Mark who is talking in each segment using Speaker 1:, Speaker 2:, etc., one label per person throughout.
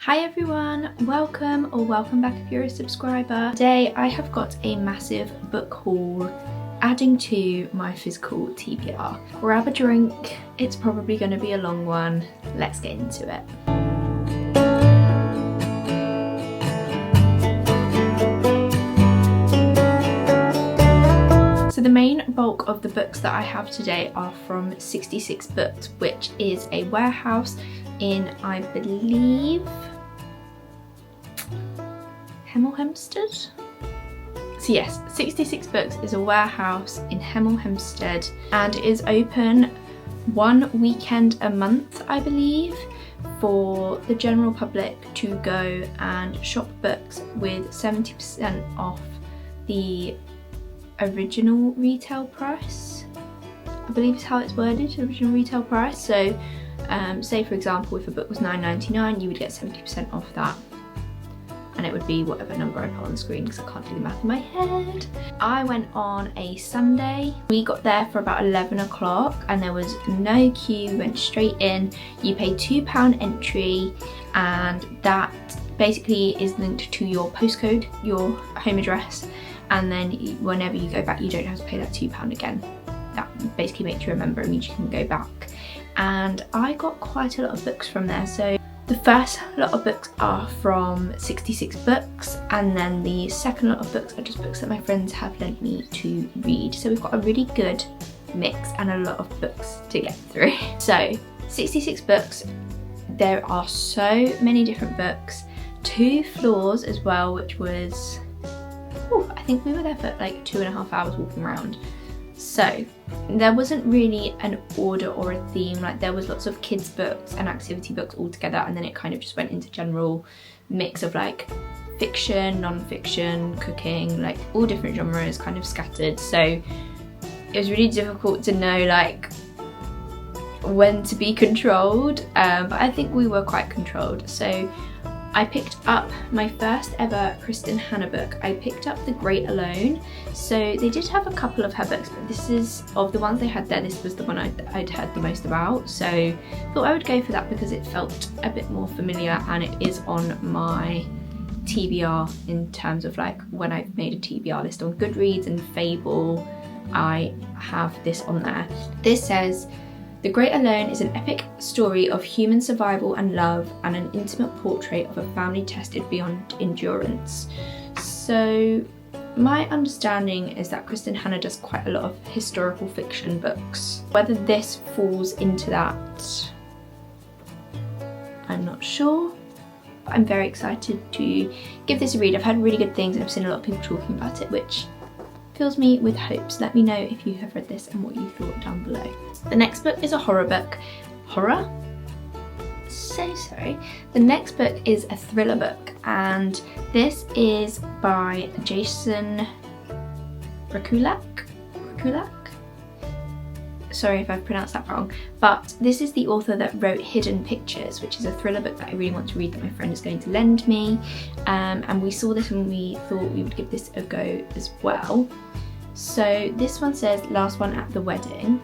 Speaker 1: Hi everyone, welcome back if you're a subscriber. Today I have got a massive book haul adding to my physical TBR. Grab a drink, it's probably going to be a long one. Let's get into it. So the main bulk of the books that I have today are from 66 Books, which is a warehouse in, I believe, Hemel Hempstead? So yes, 66 Books is a warehouse in Hemel Hempstead and it is open one weekend a month, I believe, for the general public to go and shop books with 70% off the original retail price. I believe is how it's worded, original retail price. So say for example if a book was £9.99 you would get 70% off that, and it would be whatever number I put on the screen because I can't do the math in my head. I went on a Sunday. We got there for about 11 o'clock and there was no queue, we went straight in. You pay £2 entry and that basically is linked to your postcode, your home address, and then whenever you go back you don't have to pay that £2 again. That basically makes you a member, it means you can go back. And I got quite a lot of books from there. So the first lot of books are from 66 Books, and then the second lot of books are just books that my friends have lent me to read. So we've got a really good mix and a lot of books to get through. So 66 Books, there are so many different books. 2 floors as well, which was, I think we were there for like 2.5 hours walking around. So there wasn't really an order or a theme, like there was lots of kids books and activity books all together, and then it kind of just went into general mix of like fiction, non-fiction, cooking, like all different genres kind of scattered. So it was really difficult to know like when to be controlled, but I think we were quite controlled. So I picked up my first ever Kristen Hannah book. I picked up The Great Alone. So they did have a couple of her books, but this is, of the ones they had there, this was the one I'd heard the most about. So I thought I would go for that because it felt a bit more familiar and it is on my TBR in terms of like when I've made a TBR list on Goodreads and Fable, I have this on there. This says, The Great Alone is an epic story of human survival and love and an intimate portrait of a family tested beyond endurance. So my understanding is that Kristen Hannah does quite a lot of historical fiction books. Whether this falls into that, I'm not sure. But I'm very excited to give this a read. I've heard really good things and I've seen a lot of people talking about it, which fills me with hopes. Let me know if you have read this and what you thought down below. The next book is a horror book. Horror? So sorry. The next book is a thriller book, and this is by Jason Rekulak? Sorry if I've pronounced that wrong, but this is the author that wrote Hidden Pictures, which is a thriller book that I really want to read that my friend is going to lend me. And we saw this and we thought we would give this a go as well. So this one says Last One at the Wedding,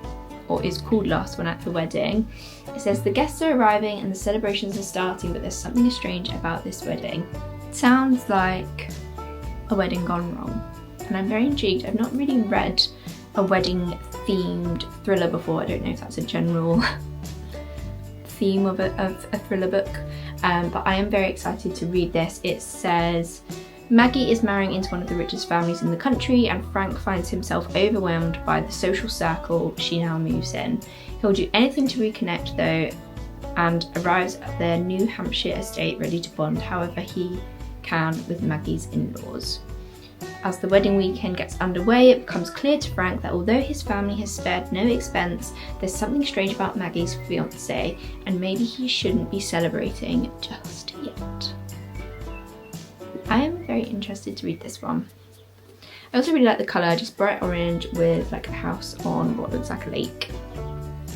Speaker 1: or is called Last One at the Wedding. It says the guests are arriving and the celebrations are starting, but there's something strange about this wedding. It sounds like a wedding gone wrong, and I'm very intrigued. I've not really read a wedding themed thriller before. I don't know if that's a general theme of a thriller book, but I am very excited to read this. It says Maggie is marrying into one of the richest families in the country and Frank finds himself overwhelmed by the social circle she now moves in. He'll do anything to reconnect though and arrives at their New Hampshire estate ready to bond however he can with Maggie's in-laws. As the wedding weekend gets underway, it becomes clear to Frank that although his family has spared no expense, there's something strange about Maggie's fiancé and maybe he shouldn't be celebrating just yet. I am very interested to read this one. I also really like the colour, just bright orange with like a house on what looks like a lake.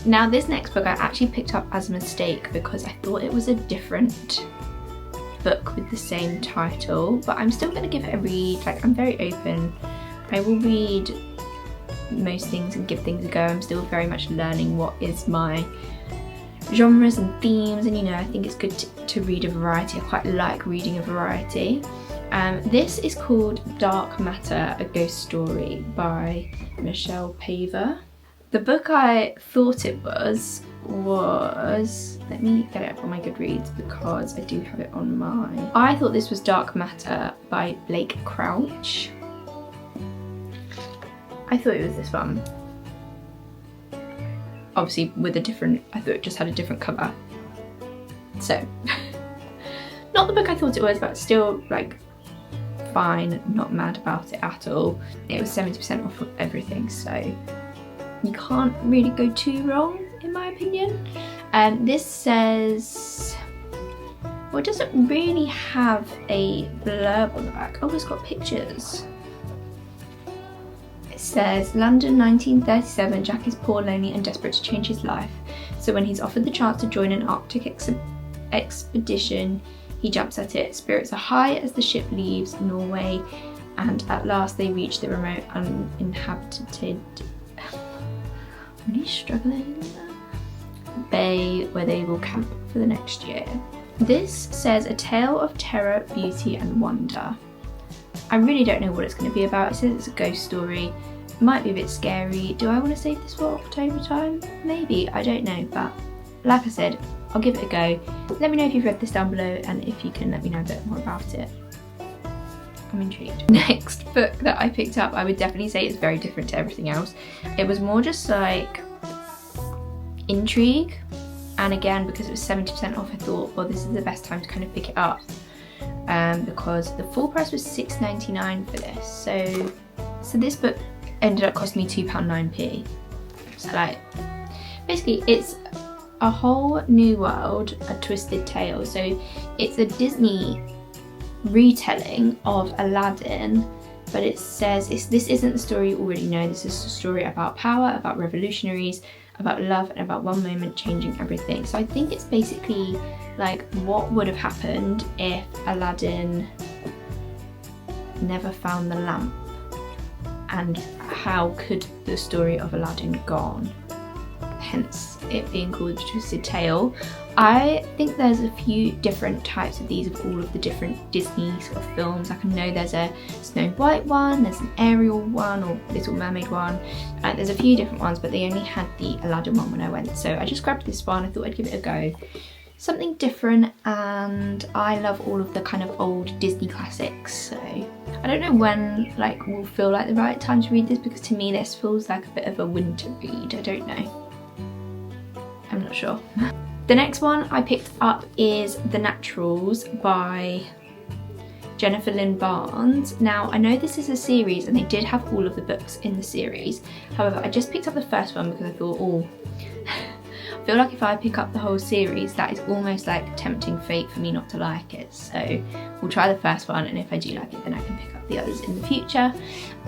Speaker 1: Now this next book I actually picked up as a mistake because I thought it was a different book with the same title, but I'm still going to give it a read. Like, I'm very open. I will read most things and give things a go. I'm still very much learning what is my genres and themes, and you know, I think it's good to read a variety. I quite like reading a variety. This is called Dark Matter, a Ghost Story by Michelle Paver. The book I thought it was, let me get it up on my Goodreads because I do have it on mine. I thought this was Dark Matter by Blake Crouch. I thought it was this one. Obviously with a different, I thought it just had a different cover. So, not the book I thought it was, but still like fine, not mad about it at all. It was 70% off of everything, so you can't really go too wrong in my opinion. This says, well, it doesn't really have a blurb on the back. Oh, it's got pictures. It says, London 1937, Jack is poor, lonely and desperate to change his life. So when he's offered the chance to join an Arctic expedition, he jumps at it. Spirits are high as the ship leaves Norway, and at last they reach the remote uninhabited I'm really struggling bay where they will camp for the next year. This says a tale of terror, beauty and wonder. I really don't know what it's going to be about. It says it's a ghost story. It might be a bit scary. Do I want to save this for October time? Maybe, I don't know, but like I said, I'll give it a go. Let me know if you've read this down below and if you can let me know a bit more about it. I'm intrigued. Next book that I picked up, I would definitely say it's very different to everything else. It was more just like intrigue, and again because it was 70% off, I thought, well, this is the best time to kind of pick it up, because the full price was £6.99 for this. So this book ended up costing me £2.09p. So like, basically it's a whole new world, a twisted tale. So it's a Disney retelling of Aladdin, but it says this isn't the story you already know. This is a story about power, about revolutionaries, about love, and about one moment changing everything. So I think it's basically like what would have happened if Aladdin never found the lamp, and how could the story of Aladdin gone, hence it being called The Twisted Tale. I think there's a few different types of these, of all of the different Disney sort of films. Like I know there's a Snow White one, there's an Ariel one, or Little Mermaid one. There's a few different ones, but they only had the Aladdin one when I went. So I just grabbed this one, I thought I'd give it a go. Something different, and I love all of the kind of old Disney classics. So I don't know when like will feel like the right time to read this, because to me this feels like a bit of a winter read. I don't know. I'm not sure. The next one I picked up is The Naturals by Jennifer Lynn Barnes. Now I know this is a series and they did have all of the books in the series. However, I just picked up the first one because I thought, oh, I feel like if I pick up the whole series, that is almost like tempting fate for me not to like it. So we'll try the first one, and if I do like it, then I can pick up the others in the future.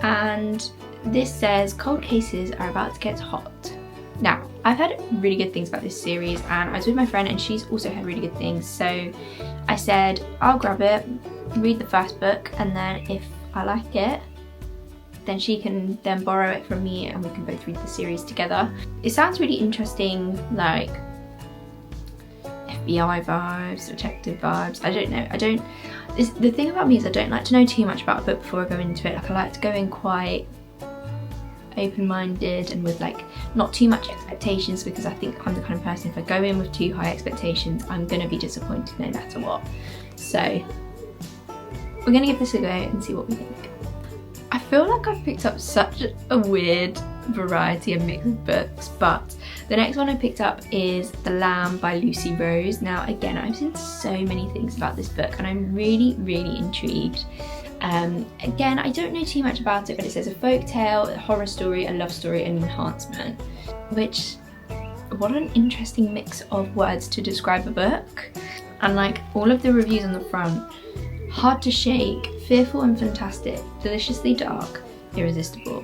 Speaker 1: And this says, cold cases are about to get hot. Now, I've heard really good things about this series, and I was with my friend and she's also heard really good things, so I said I'll grab it, read the first book, and then if I like it, then she can then borrow it from me and we can both read the series together. It sounds really interesting, like FBI vibes, detective vibes. I don't know. The thing about me is I don't like to know too much about a book before I go into it. Like I like to go in quite open-minded and with like not too much expectations, because I think I'm the kind of person, if I go in with too high expectations, I'm gonna be disappointed no matter what. So we're gonna give this a go and see what we think. I feel like I've picked up such a weird variety of mix of books, but the next one I picked up is The Lamb by Lucy Rose. Now again, I've seen so many things about this book and I'm really intrigued. Again, I don't know too much about it, but it says a folk tale, a horror story, a love story and enhancement, which, what an interesting mix of words to describe a book. And like all of the reviews on the front, hard to shake, fearful and fantastic, deliciously dark, irresistible.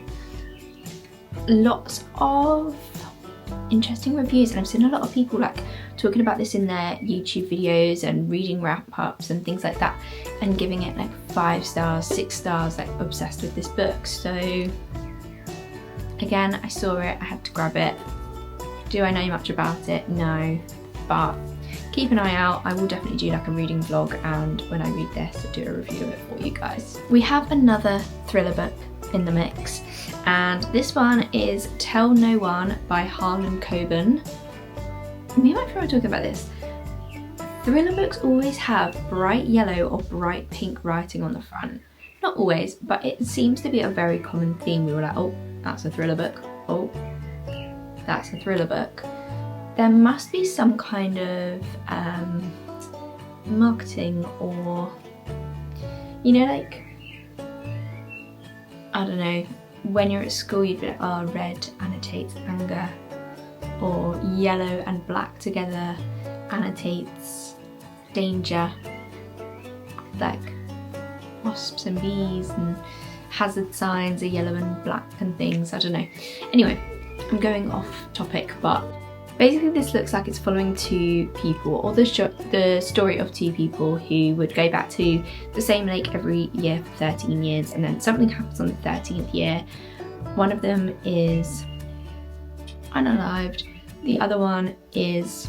Speaker 1: Lots of interesting reviews, and I've seen a lot of people like talking about this in their YouTube videos and reading wrap-ups and things like that, and giving it like 5 stars, 6 stars, like obsessed with this book. So again, I saw it, I had to grab it. Do I know much about it? No. but keep an eye out. I will definitely do like a reading vlog, and when I read this, I'll do a review of it for you guys. We have another thriller book in the mix, and this one is Tell No One by Harlan Coben. Me and my friend were talking about this. Thriller books always have bright yellow or bright pink writing on the front. Not always, but it seems to be a very common theme. We were like, oh, that's a thriller book. Oh, that's a thriller book. There must be some kind of marketing, or, you know, like, I don't know, when you're at school you'd be like, oh, red annotates anger, or yellow and black together annotates danger, like wasps and bees, and hazard signs are yellow and black and things, I don't know. Anyway, I'm going off topic, but basically this looks like it's following two people, or the story of two people who would go back to the same lake every year for 13 years, and then something happens on the 13th year. One of them is unalived, the other one is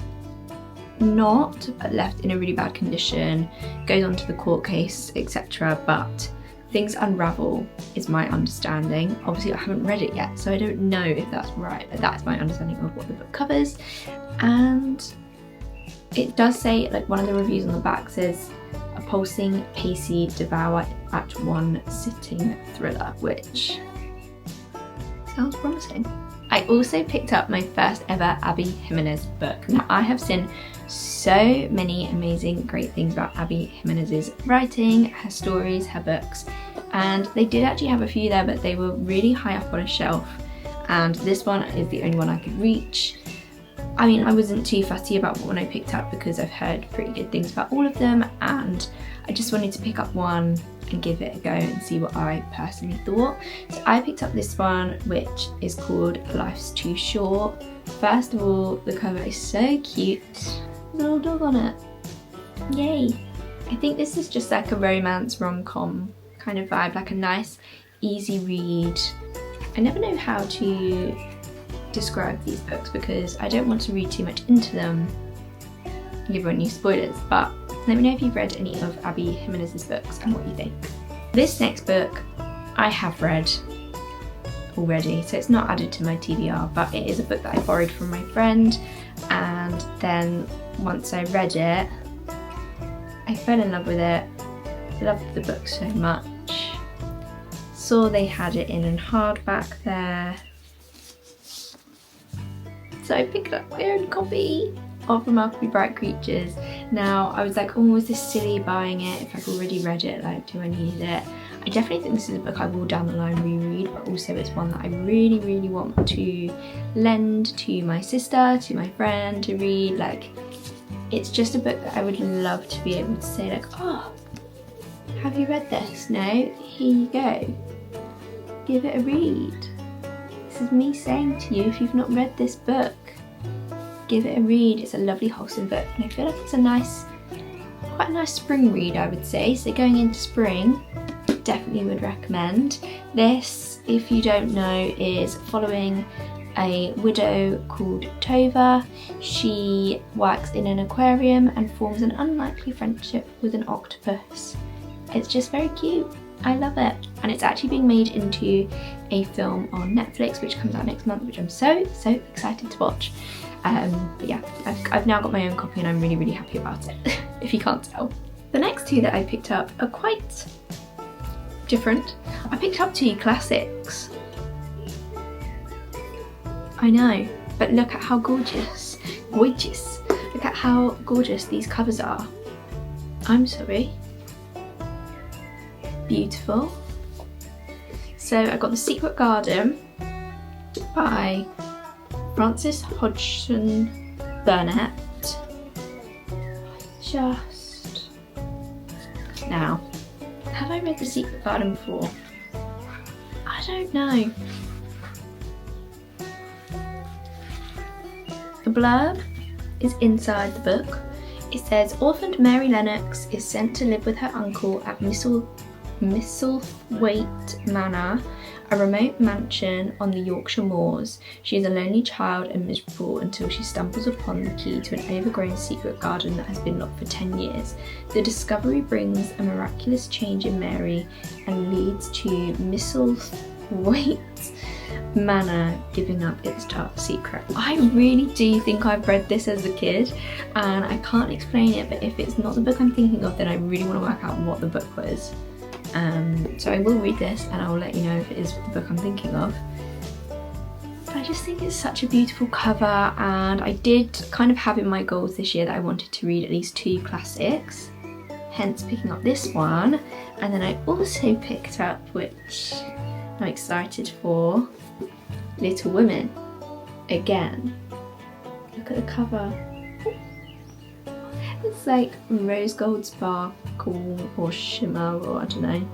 Speaker 1: not, but left in a really bad condition, goes on to the court case, etc. But things unravel, is my understanding. Obviously I haven't read it yet, so I don't know if that's right, but that's my understanding of what the book covers. And it does say, like, one of the reviews on the back says, a pulsing, pacey, devour at one sitting thriller, which sounds promising. I also picked up my first ever Abby Jimenez book. Now, I have seen so many amazing, great things about Abby Jimenez's writing, her stories, her books, and they did actually have a few there, but they were really high up on a shelf, and this one is the only one I could reach. I mean, I wasn't too fussy about what one I picked up because I've heard pretty good things about all of them, and I just wanted to pick up one and give it a go and see what I personally thought. So I picked up this one, which is called Life's Too Short. First of all, the cover is so cute. There's a little dog on it. Yay! I think this is just like a romance rom-com kind of vibe, like a nice, easy read. I never know how to describe these books because I don't want to read too much into them and give everyone new spoilers, but let me know if you've read any of Abby Jimenez's books and what you think. This next book I have read already, so it's not added to my TBR, but it is a book that I borrowed from my friend, and then once I read it, I fell in love with it, loved the book so much. Saw they had it in hardback there, so I picked up my own copy of Remarkably Bright Creatures. Now, I was like, oh, is this silly buying it if I've already read it? Like, do I need it? I definitely think this is a book I will down the line reread, but also it's one that I really, really want to lend to my sister, to my friend to read. Like, it's just a book that I would love to be able to say, like, oh, have you read this? No? Here you go. Give it a read. This is me saying to you, if you've not read this book, give it a read. It's a lovely, wholesome book, and I feel like it's a nice, quite a nice spring read, I would say. So going into spring, definitely would recommend. This, if you don't know, is following a widow called Tova. She works in an aquarium and forms an unlikely friendship with an octopus. It's just very cute. I love it. And it's actually being made into a film on Netflix, which comes out next month, which I'm so excited to watch. But yeah, I've now got my own copy and I'm really, really happy about it, if you can't tell. The next two that I picked up are quite different. I picked up two classics. I know, but look at how gorgeous. Gorgeous. Look at how gorgeous these covers are. I'm sorry. Beautiful. So I got The Secret Garden by Frances Hodgson Burnett. Just now, have I read The Secret Garden before? I don't know. The blurb is inside the book. It says, orphaned Mary Lennox is sent to live with her uncle at Misselthwaite Manor, a remote mansion on the Yorkshire moors. She is a lonely child and miserable until she stumbles upon the key to an overgrown secret garden that has been locked for 10 years. The discovery brings a miraculous change in Mary and leads to Misselthwaite Manor giving up its dark secret. I really do think I've read this as a kid and I can't explain it, but if it's not the book I'm thinking of, then I really want to work out what the book was. So I will read this and I will let you know if it is the book I'm thinking of. But I just think it's such a beautiful cover, and I did kind of have in my goals this year that I wanted to read at least 2 classics, hence picking up this one. And then I also picked up, which I'm excited for, Little Women again. Look at the cover. It's like rose gold sparkle or shimmer, or I don't know.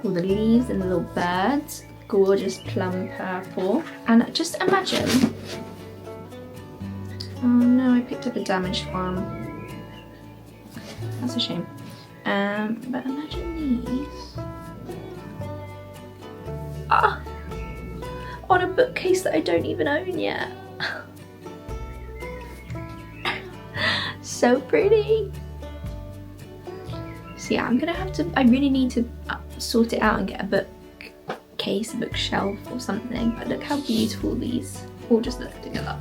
Speaker 1: All the leaves and the little birds. Gorgeous plum purple. And just imagine. Oh no, I picked up a damaged one. That's a shame. But imagine these. Ah! On a bookcase that I don't even own yet. So pretty. So yeah, I'm gonna have to, I really need to sort it out and get a bookcase, a bookshelf or something. But look how beautiful these all just look together.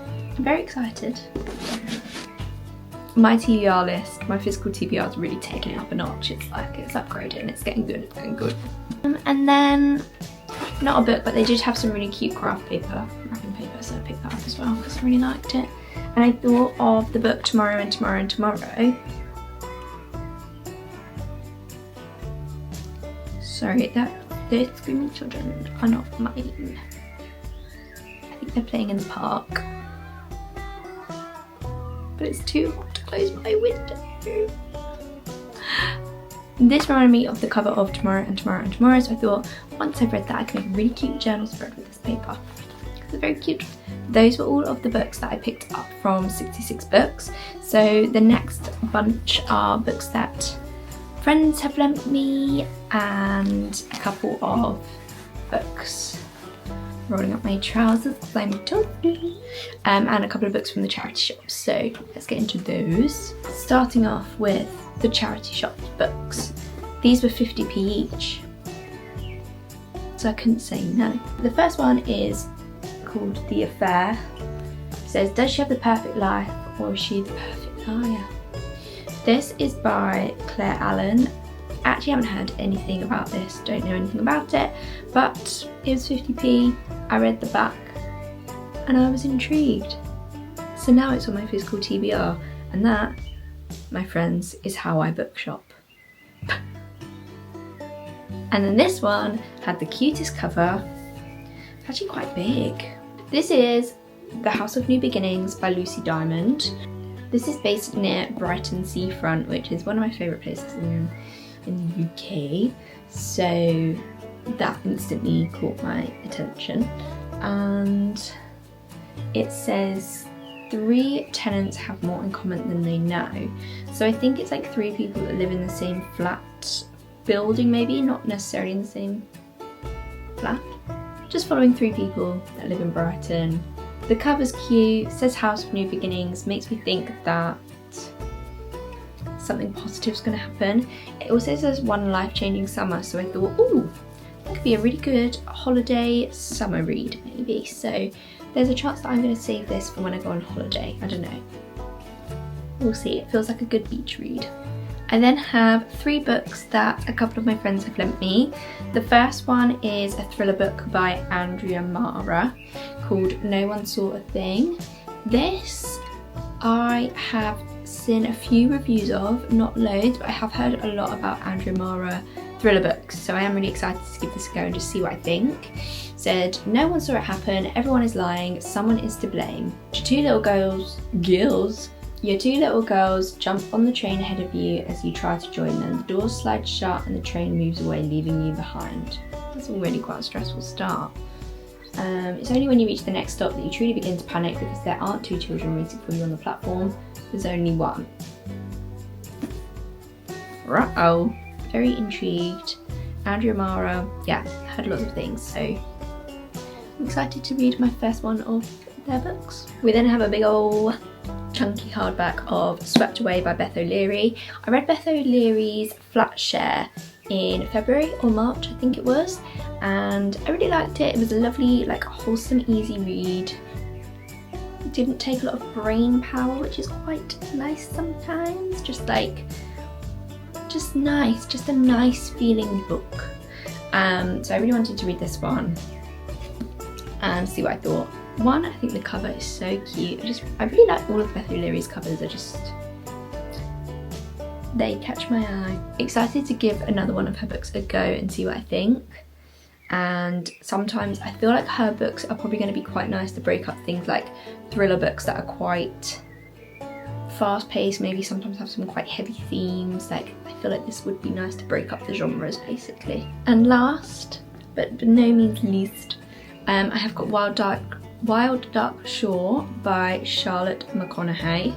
Speaker 1: I'm very excited. My TBR list, my physical TBR is really taking it up a notch. It's like, it's upgrading, it's getting good, it's getting good. And then, not a book, but they did have some really cute craft paper, wrapping paper, so I picked that up as well because I really liked it. And I thought of the book Tomorrow and Tomorrow and Tomorrow. Sorry, those screaming children are not mine. I think they're playing in the park. But it's too hot to close my window. This reminded me of the cover of Tomorrow and Tomorrow and Tomorrow, so I thought once I've read that I can make a really cute journal spread with this paper. It's very cute. Those were all of the books that I picked up from 66 Books. So the next bunch are books that friends have lent me and a couple of books. Rolling up my trousers because I'm toasty. And a couple of books from the charity shop. So let's get into those. Starting off with the charity shop books. These were 50p each. So I couldn't say no. The first one is called The Affair. It says, does she have the perfect life or is she the perfect liar? This is by Claire Allen. I actually haven't heard anything about this, don't know anything about it, but it was 50p. I read the back and I was intrigued. So now it's on my physical TBR, and that, my friends, is how I bookshop. And then this one had the cutest cover. It's actually quite big. This is The House of New Beginnings by Lucy Diamond. This is based near Brighton seafront, which is one of my favourite places in the UK. So that instantly caught my attention. And it says 3 tenants have more in common than they know. So I think it's like 3 people that live in the same flat building, maybe, not necessarily in the same flat. Just following 3 people that live in Brighton. The cover's cute, says House of New Beginnings, makes me think that something positive is going to happen. It also says one life-changing summer, so I thought, ooh, that could be a really good holiday summer read maybe. So there's a chance that I'm going to save this for when I go on holiday. I don't know. We'll see. It feels like a good beach read. I then have 3 books that a couple of my friends have lent me. The first one is a thriller book by Andrea Mara called No One Saw a Thing. This I have seen a few reviews of, not loads, but I have heard a lot about Andrea Mara thriller books, so I am really excited to give this a go and just see what I think. Said, no one saw it happen, everyone is lying, someone is to blame. Your two little girls jump on the train ahead of you as you try to join them. The doors slide shut and the train moves away, leaving you behind. That's already quite a stressful start. It's only when you reach the next stop that you truly begin to panic because there aren't 2 children waiting for you on the platform, there's only 1. Uh-oh. Very intrigued. Andrea Mara, yeah, heard lots of things, so I'm excited to read my first one of their books. We then have a big old chunky hardback of Swept Away by Beth O'Leary. I read Beth O'Leary's Flat Share in February or March, I think it was, and I really liked it. It was a lovely, like, wholesome, easy read. It didn't take a lot of brain power, which is quite nice sometimes. Just nice, just a nice feeling book. So I really wanted to read this one and see what I thought. One, I think the cover is so cute. I really like all of Beth O'Leary's covers. They catch my eye. Excited to give another one of her books a go and see what I think. And sometimes I feel like her books are probably going to be quite nice to break up things like thriller books that are quite fast paced, maybe sometimes have some quite heavy themes. Like, I feel like this would be nice to break up the genres basically. And last, but by no means least, I have got Wild Dark Shore by Charlotte McConaughey.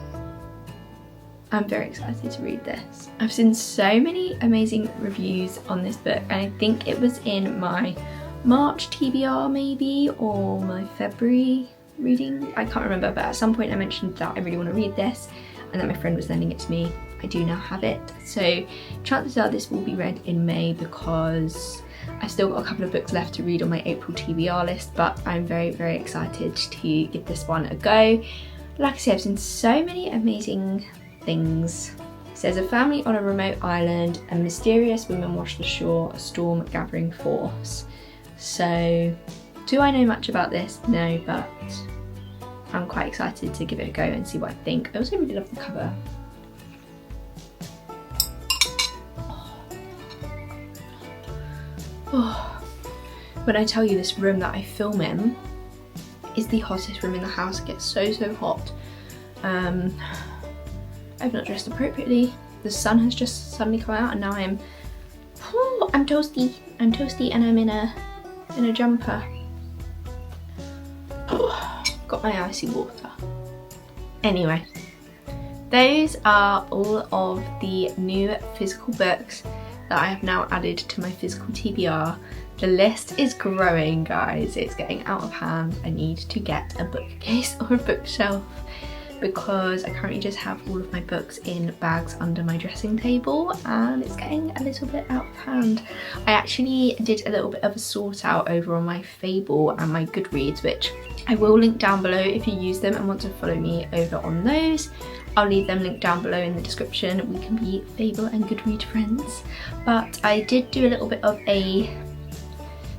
Speaker 1: I'm very excited to read this. I've seen so many amazing reviews on this book, and I think it was in my March TBR maybe, or my February reading, I can't remember, but at some point I mentioned that I really want to read this and that my friend was lending it to me. I do now have it, so chances are this will be read in May because I've still got a couple of books left to read on my April TBR list, but I'm very, very excited to give this one a go. Like I said, I've seen so many amazing things. It says, a family on a remote island and mysterious women wash the shore, a storm gathering force. So, do I know much about this? No, but I'm quite excited to give it a go and see what I think. I also really love the cover. Oh. When I tell you this room that I film in is the hottest room in the house, it gets so hot. I've not dressed appropriately. The sun has just suddenly come out and now I'm toasty. I'm toasty and I'm in a jumper. Got my icy water. Anyway, those are all of the new physical books that I have now added to my physical TBR. The list is growing, guys. It's getting out of hand. I need to get a bookcase or a bookshelf because I currently just have all of my books in bags under my dressing table and it's getting a little bit out of hand. I actually did a little bit of a sort out over on my Fable and my Goodreads, which I will link down below if you use them and want to follow me over on those. I'll leave them linked down below in the description. We can be Fable and Goodread friends. But I did do a little bit of a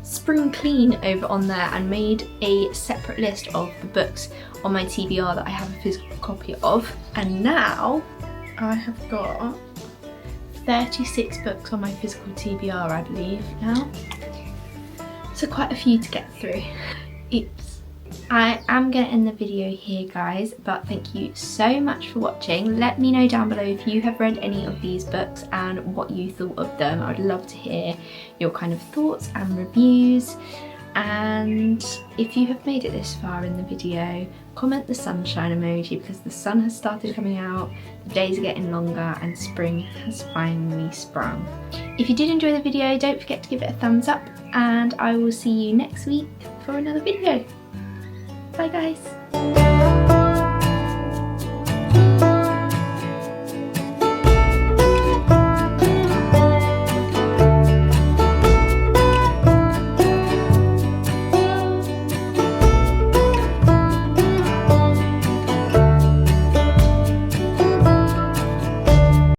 Speaker 1: spring clean over on there and made a separate list of the books on my TBR that I have a physical copy of. And now I have got 36 books on my physical TBR, I believe now. So quite a few to get through. Oops. I am going to end the video here, guys, but thank you so much for watching. Let me know down below if you have read any of these books and what you thought of them. I would love to hear your kind of thoughts and reviews. And if you have made it this far in the video, comment the sunshine emoji because the sun has started coming out, the days are getting longer and spring has finally sprung. If you did enjoy the video, don't forget to give it a thumbs up and I will see you next week for another video. Bye guys.